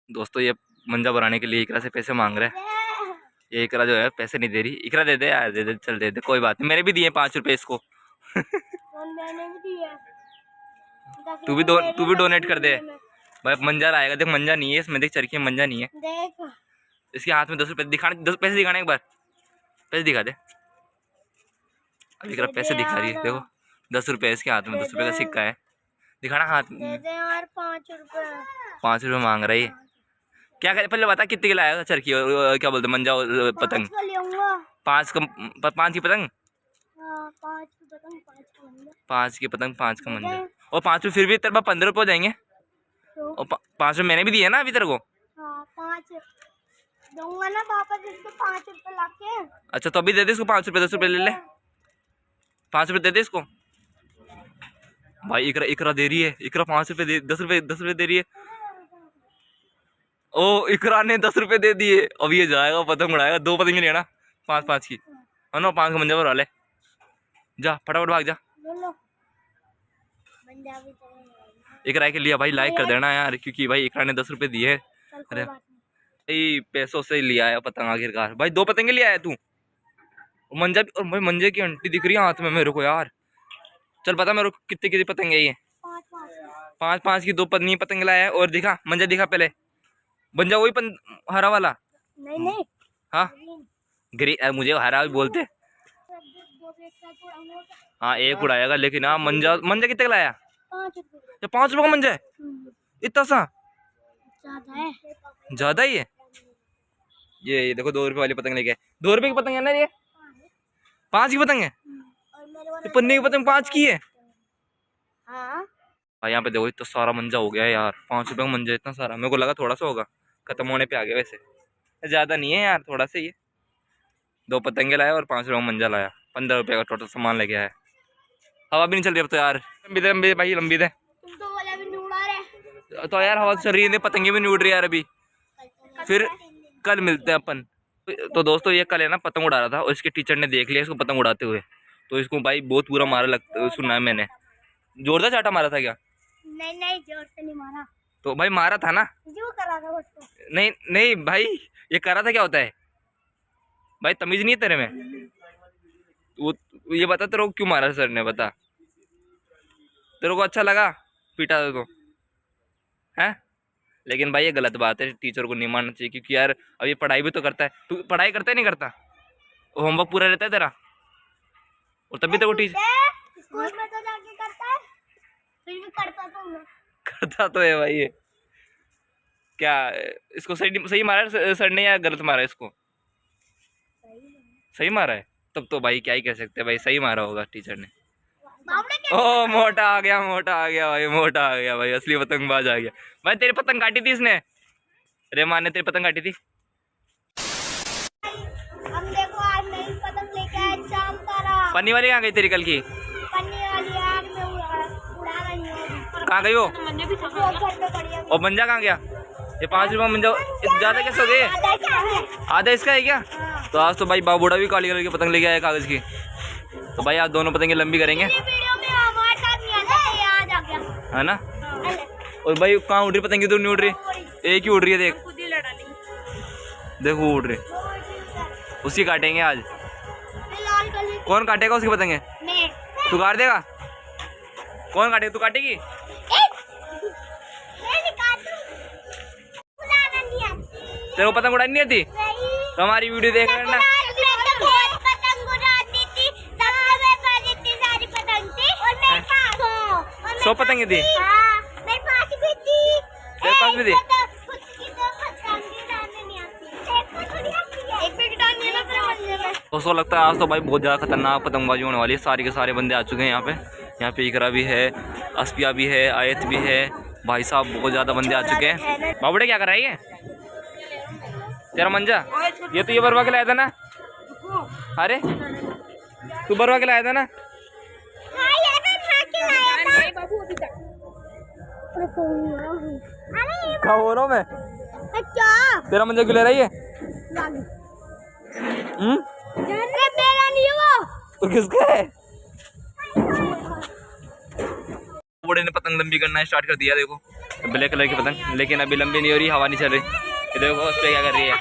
दोस्तों ये मंजा बनाने के लिए इकरा से पैसे मांग रहे हैं। ये इकरा जो है पैसे नहीं दे रही। इकरा दे दे यार, दे दे, चल दे दे, कोई बात नहीं। मैंने भी दिए 5 रुपए इसको। मैंने भी दिए। तू भी डोनेट कर दे भाई। मंजा लाएगा, देख मंजा नहीं है इसमें, देख चरखी में मंजा नहीं है। देख इसके हाथ में 10 रुपए दिखाने, 10 पैसे दिखाने, एक बार पैसे दिखा दे। अभी इकरा पैसे दिखा रही है, देखो 10 रुपए इसके हाथ में, 10 रुपए का सिक्का है। दिखाना हाथ में। दे दे यार 5 रुपए। 5 रुपए मांग रही है। क्या करे पहले बता, कितने के लाया चरखी और क्या बोलते मंजा और पतंग? 5 की पतंग। 5 की पतंग, 5 का मंजा। और 5 रुपए फिर भी तेरे पास 15 रुपए हो जाएंगे। और 5 रुपए मैंने भी दिए ना अभी तेरे को। 5 दूंगा ना वापस इसको 5 रुपए लाके। अच्छा तो अभी दे दे इसको 5 रुपए, 10 रुपए ले ले। 5 रुपए दे दे इसको भाई। इकरा दे रही है। इकरा 5 रुपए दे, 10 रुपए दे रही है। ओ इकरा ने 10 रुपए दे दिए। अब ये जाएगा पतंग उड़ाएगा। 2 पतंग लेना 5 की, है ना? 5 का मंजा भरा ले। जा फटाफट भाग जा। इकरा के लिए भाई लाइक कर देना यार, क्योंकि भाई इकरा ने 10 रुपए दिए। अरे भाई पैसों से लिया है पतंग आखिरकार। भाई 2 पतंगे ले आया तू। मंजा भी, और भाई मंजे की आंटी दिख रही है हाथ में मेरे को यार। चल बता मेरे को कितनी पतंग है ये? 5 की 2 पत्नी पतंग लाया है। और दिखा मंजा, दिखा पहले मंजा, वही हरा वाला। नहीं हाँ मुझे हरा भी बोलते। हाँ एक उड़ाएगा, लेकिन हाँ मंजा कितने का लाया? 5 रुपए का मंजा है? इतना सा ज्यादा ही है। ये देखो 2 रुपए वाली पतंग लेके। 2 रुपए की पतंग है ना ये? 5 की पतंग है। ये पन्नी की पतंग 5 की है। हाँ यहाँ पे देखो इतना सारा मंजा हो गया है यार। 5 रुपए का मंजा इतना सारा, मेरे को लगा थोड़ा सा होगा, खत्म होने पे आ गया। वैसे ज्यादा नहीं है यार, थोड़ा सा ही है। 2 पतंगे लाया और 5 रुपए का मंजा लाया। 15 रुपए का टोटल सामान लेके आया। हवा भी नहीं चल रही अब तो यार। लंबी भाई लंबी दे तो यार, हवा चल रही है, पतंगे भी नहीं उड़ रही यार अभी। फिर कल मिलते हैं अपन। तो दोस्तों ये कल है ना पतंग उड़ा रहा था, और इसके टीचर ने देख लिया इसको पतंग उड़ाते हुए। तो इसको भाई बहुत बुरा मारा लगता, सुना है मैंने। जोरदार चाटा मारा था क्या? नहीं जोर से नहीं मारा। तो भाई मारा था ना? जो करा था उसको। नहीं भाई, ये करा था क्या होता है भाई? तमीज नहीं है तेरे में? वो ये बता तेरे को क्यों मारा सर ने, बता। तेरे को अच्छा लगा पीटा था तो है? लेकिन भाई ये गलत बात है, टीचर को नहीं मानना चाहिए। क्योंकि यार अब ये पढ़ाई भी तो करता है। तू पढ़ाई करता है नहीं करता? होमवर्क पूरा रहता है तेरा, और तभी तेरे को टीचर स्कूल में तो जाके करता है, फिर भी करता तो है भाई। ये क्या इसको सही मारा है सर ने या गलत मारा है इसको? सही मारा है। तब तो भाई क्या ही कह सकते हैं भाई, सही मारा होगा टीचर ने। ओ मोटा आ गया भाई, मोटा आ गया भाई, असली पतंगबाज आ गया भाई। तेरी पतंग काटी थी इसने, रेमान ने तेरी पतंग काटी थी। हम देखो आज नई पतंग लेके आए चांद। पन्नी वाली कहाँ गई तेरी कल की? पन्नी वाली आग में उड़ा रही है। कहाँ गई वो? और मंजा कहाँ गया? ये 5 रुपए मंजा ज्यादा कैसे हो गए? आधा इसका है क्या? तो आज तो भाई बाबूड़ा भी काली कलर की पतंग लेके आया कागज की। तो भाई आज दोनों पतंगे लंबी करेंगे, है ना? और भाई कहाँ उड़ रही पतंग? तो नहीं उड़ रही, एक ही उड़ रही है। देख देखो उड़ रही, उसी काटेंगे आज। कौन काटेगा उसकी पतंगे? तू काट देगा? कौन काटेगा? तू काटेगी? तेरे को पतंग उड़ानी नहीं आती? तो हमारी वीडियो देख लेना। 100 पतंगे थी मेरे पास भी थी। दोस्तों लगता है आज तो भाई बहुत ज़्यादा खतरनाक पतंगबाजी होने वाली है। सारे के सारे बंदे आ चुके हैं यहाँ पे इकरा भी है, अस्पिया भी है, आयत भी है। भाई साहब बहुत ज़्यादा बंदे आ चुके हैं। बाबूड़े क्या कर रहा है ये तेरा मंजा? ये तो ये बरवा के लाया था ना? अरे तू बरवा के लाया था ना? क्या हो रहा हूँ मैं? तेरा मंजा क्यों ले रही है? मेरा नहीं है वो। तो किसका है? बूढ़े ने पतंग लंबी करना स्टार्ट कर दिया। देखो ब्लैक कलर की पतंग, लेकिन अभी लंबी नहीं हो रही, हवा नहीं चल रही। ये देखो उस पर क्या कर रही है।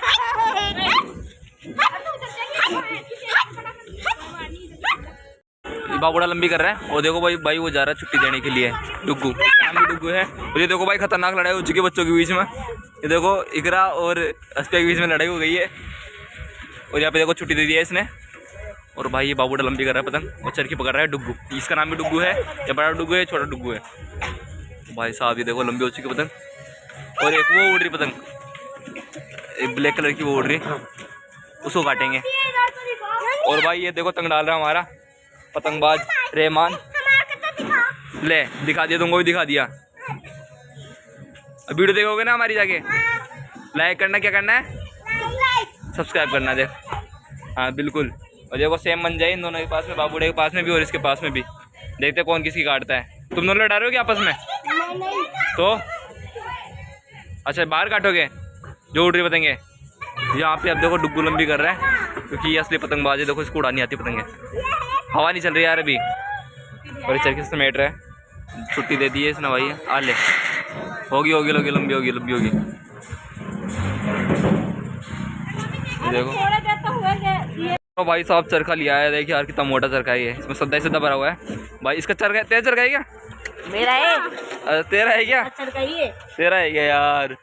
बाबूड़ा लंबी कर रहा है। और देखो भाई वो जा रहा है छुट्टी देने के लिए, डुग्गू, नाम भी डुग्गू है। और ये देखो भाई खतरनाक लड़ाई हो चुकी है बच्चों के बीच में। ये देखो इकरा और अस्पिया के बीच में लड़ाई हो गई है। और यहाँ पे देखो छुट्टी दे दी है इसने। और भाई ये बाबूड़ा लंबी कर रहा है पतंग और चरखी पकड़ रहा है डुग्गू। इसका नाम भी डुग्गू है। या बड़ा डुग्गू है, छोटा डुग्गू है। भाई साहब ये देखो लंबी हो चुकी पतंग। और एक वो उड़ रही पतंग, एक ब्लैक कलर की वो उड़ रही, उसको काटेंगे। और भाई ये देखो तंग डाल रहा है हमारा पतंगबाज रहमान। ले दिखा दिया, तुमको भी दिखा दिया। अब वीडियो देखोगे ना हमारी, जाके लाइक करना, क्या करना है, सब्सक्राइब करना। देख हाँ बिल्कुल। और देखो सेम बन जाए इन दोनों के पास में, बाबूड़े के पास में भी और इसके पास में भी। देखते कौन किसकी काटता है। तुम दोनों लड़ा रहे हो क्या आपस में? तो अच्छा बाहर काटोगे जो उड़ रही पतंगे। यहाँ पे अब देखो डुग्गू लंबी कर रहा है क्योंकि ये असली पतंगबाज है। देखो इसको उड़ानी आती पतंगे। हवा नहीं चल रही यार अभी, और इस चरखी से समेट रहा है। छुट्टी दे दी है इसने भाई। आ ले, होगी होगी होगी, लंबी होगी, लंबी होगी। देखो तो भाई साहब चरखा लिया है। देखिए यार कितना मोटा चरखा है ये, इसमें सद्दा सद्दा भरा हुआ है भाई। इसका चरखा तेरा चरखा है क्या? मेरा है। तेरा है क्या? तेरा है क्या यार?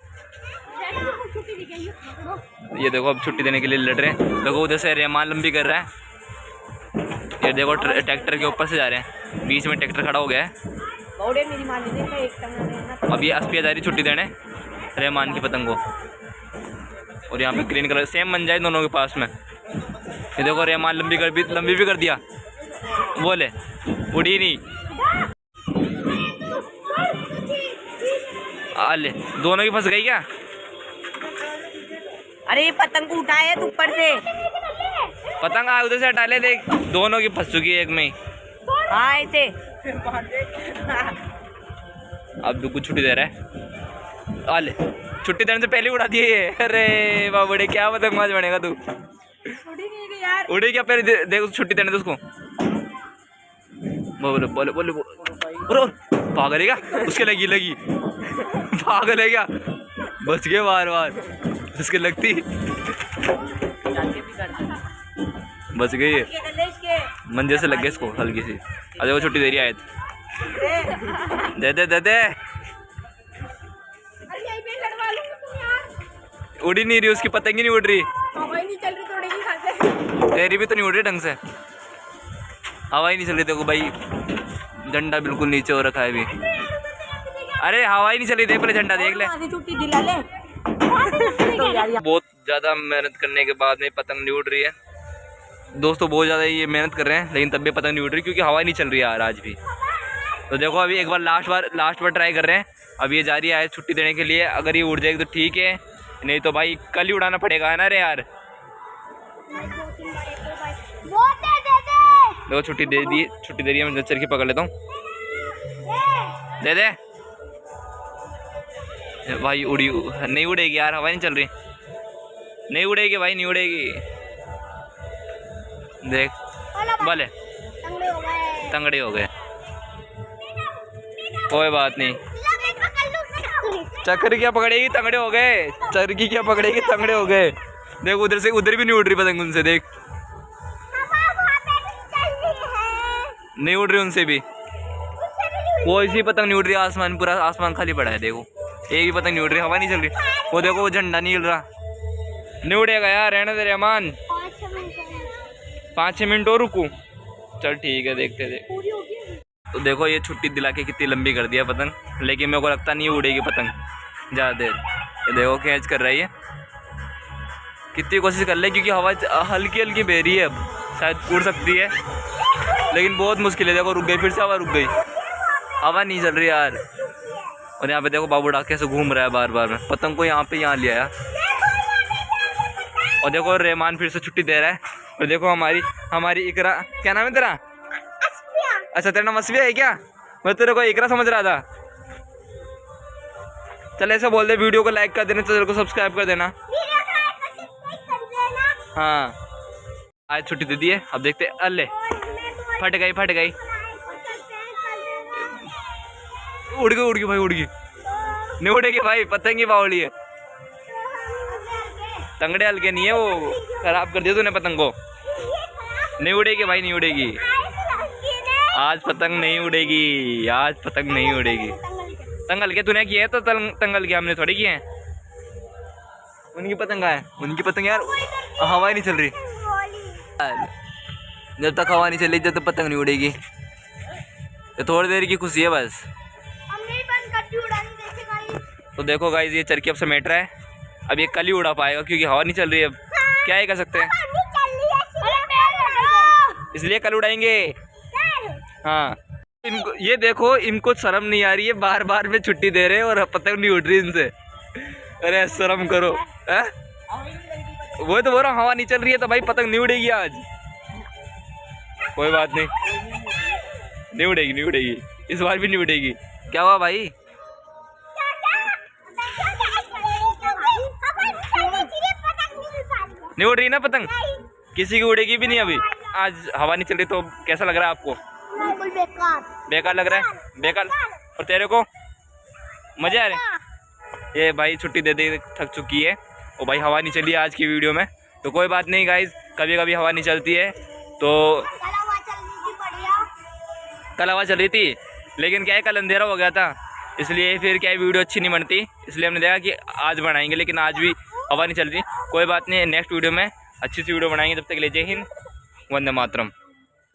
ये देखो अब छुट्टी देने के लिए लड़ रहे हैं। देखो उधर से रहमान लंबी कर रहा है। ये देखो ट्रैक्टर के ऊपर से जा रहे हैं, बीच में ट्रैक्टर खड़ा हो गया है। अब ये अस्पिया जा रही छुट्टी देने रहमान की पतंग को। और यहाँ पे ग्रीन कलर सेम बन जाए दोनों के पास में। ये देखो रहमान लंबी भी कर दिया। बोले उड़ी नहीं। ले दोनों की फंस गई क्या? अरे ये पतंग को उठाया है ऊपर से। पतंग आ उधर से हटा ले। देख दोनों की फंस चुकी है एक में ही। हाँ ऐसे। अब दुग्गू छुट्टी दे रहा है। आले छुट्टी देने से पहले उड़ा दिए ये। अरे बाबूड़े क्या पतंगबाज बनेगा तू। उड़ी क्या पहले देख छुट्टी देने दे उसको। बोले बोले बोले पागल है क्या? उसके लगी पागल है क्या? बच गए बार उसके लगती बच गई है। मंजे से लग गए इसको हल्की सी। अरे वो छुट्टी दे रही है। दे दे उड़ी नहीं रही, उसकी पतंग ही नहीं उड़ रही। तेरी भी तो नहीं उड़ रही ढंग से, हवा ही नहीं चल रही। देखो भाई झंडा बिल्कुल नीचे हो रखा है अभी। अरे हवा ही नहीं चल रही, देख पहले झंडा देख ले। छुट्टी दिला ले। बहुत ज़्यादा मेहनत करने के बाद में पतंग नहीं उड़ रही है दोस्तों। बहुत ज़्यादा ये मेहनत कर रहे हैं लेकिन तब भी पतंग नहीं उड़ रही क्योंकि हवा नहीं चल रही है यार आज भी। तो देखो अभी एक बार लास्ट बार ट्राई कर रहे हैं। अब ये जा रही है छुट्टी देने के लिए। अगर ये उड़ जाएगी तो ठीक है, नहीं तो भाई कल ही उड़ाना पड़ेगा, है ना रे यार। देखो छुट्टी दे रही है। मैं चरखी पकड़ लेता हूँ। दे भाई उड़ी नहीं उड़ेगी यार, हवा नहीं चल रही। नहीं उड़ेगी भाई, नहीं उड़ेगी। देख बोले तंगड़े हो गए। कोई बात नहीं, चक्कर क्या पकड़ेगी, तंगड़े हो गए। चरखी क्या पकड़ेगी, तंगड़े हो गए। देख उधर से उधर भी नहीं उड़ रही पतंग उनसे। देख नहीं उड़ रही उनसे भी, कोई सी पतंग नहीं उड़ रही। आसमान पूरा आसमान खाली पड़ा है। देखो एक भी पतंग नहीं उड़ रही, हवा नहीं चल रही। वो देखो वो झंडा नहीं हिल रहा। नहीं उड़ेगा यार, रहने दे रहमान। 5-6 मिनट और रुकूं? चल ठीक है, देखते देख। तो देखो ये छुट्टी दिला के कितनी लंबी कर दिया पतंग, लेकिन मेरे को लगता नहीं उड़ेगी पतंग ज़्यादा देर। ये देखो कैच कर रही है, कितनी कोशिश कर ले क्योंकि हवा हल्की हल्की बह रही है। अब शायद उड़ सकती है लेकिन बहुत मुश्किल है। देखो रुक गई, फिर से हवा रुक गई, हवा नहीं चल रही यार। और यहाँ पे देखो बाबू डाके से घूम रहा है बार बार में, पतंग को यहाँ ले आया। और देखो रहमान फिर से छुट्टी दे रहा है। और देखो हमारी इकरा, क्या नाम है तेरा? अच्छा तेरा नाम अस्पिया है क्या? मैं तेरे को इकरा समझ रहा था। चल ऐसा बोल दे, वीडियो को लाइक कर देना, चैनल को सब्सक्राइब कर देना। हाँ आज छुट्टी दे दी है। अब देखते, अल्ले फट गई। उड़ गई भाई, उड़ गई। नहीं उड़ेगी भाई, पतंग की बावली है। तंगड़े हल्के नहीं है, वो खराब कर दिया तूने पतंग को। नहीं उड़ेगी भाई, नहीं उड़ेगी आज पतंग, नहीं उड़ेगी आज पतंग, नहीं उड़ेगी। तंगल के तूने किए तो तंगल के हमने थोड़ी किए हैं। उनकी पतंग है, उनकी पतंग यार हवा ही नहीं चल रही। जब तक हवा नहीं चल रही जब तक पतंग नहीं उड़ेगी। तो थोड़ी देर की खुशी है बस। तो देखो गाइस, ये चरखी अब समेट रहा है। अब ये कल ही उड़ा पाएगा क्योंकि हवा नहीं चल रही है। अब क्या ही कर सकते हैं, इसलिए कल उड़ाएंगे। हाँ, इनको ये देखो, इनको शर्म नहीं आ रही है, बार बार में छुट्टी दे रहे हैं और पतंग नहीं उड़ रही इनसे। अरे शर्म करो है? वो तो बोल रहा हूँ, हवा नहीं चल रही है तो भाई पतंग नहीं उड़ेगी आज। कोई बात नहीं, नहीं उड़ेगी, नहीं उड़ेगी इस बार भी नहीं उड़ेगी। क्या हुआ भाई? नहीं उड़ रही ना पतंग, किसी की उड़ेगी भी नहीं अभी। आज हवा नहीं चल रही तो कैसा लग रहा है आपको? बिल्कुल बेकार। बेकार लग रहा है, बेकार। और तेरे को मजे आ रहे हैं? ये भाई छुट्टी दे दे थक चुकी है और भाई हवा नहीं चली आज की वीडियो में। तो कोई बात नहीं गाइज, कभी कभी हवा नहीं चलती है। तो कल हवा चल रही थी, लेकिन क्या है कल अंधेरा हो गया था, इसलिए फिर क्या है वीडियो अच्छी नहीं बनती। इसलिए हमने देखा कि आज बनाएंगे, लेकिन आज भी हवा नहीं चल रही। कोई बात नहीं, नेक्स्ट वीडियो में अच्छी सी वीडियो बनाएंगे। तब तक के लिए जय हिंद, वंदे मातरम।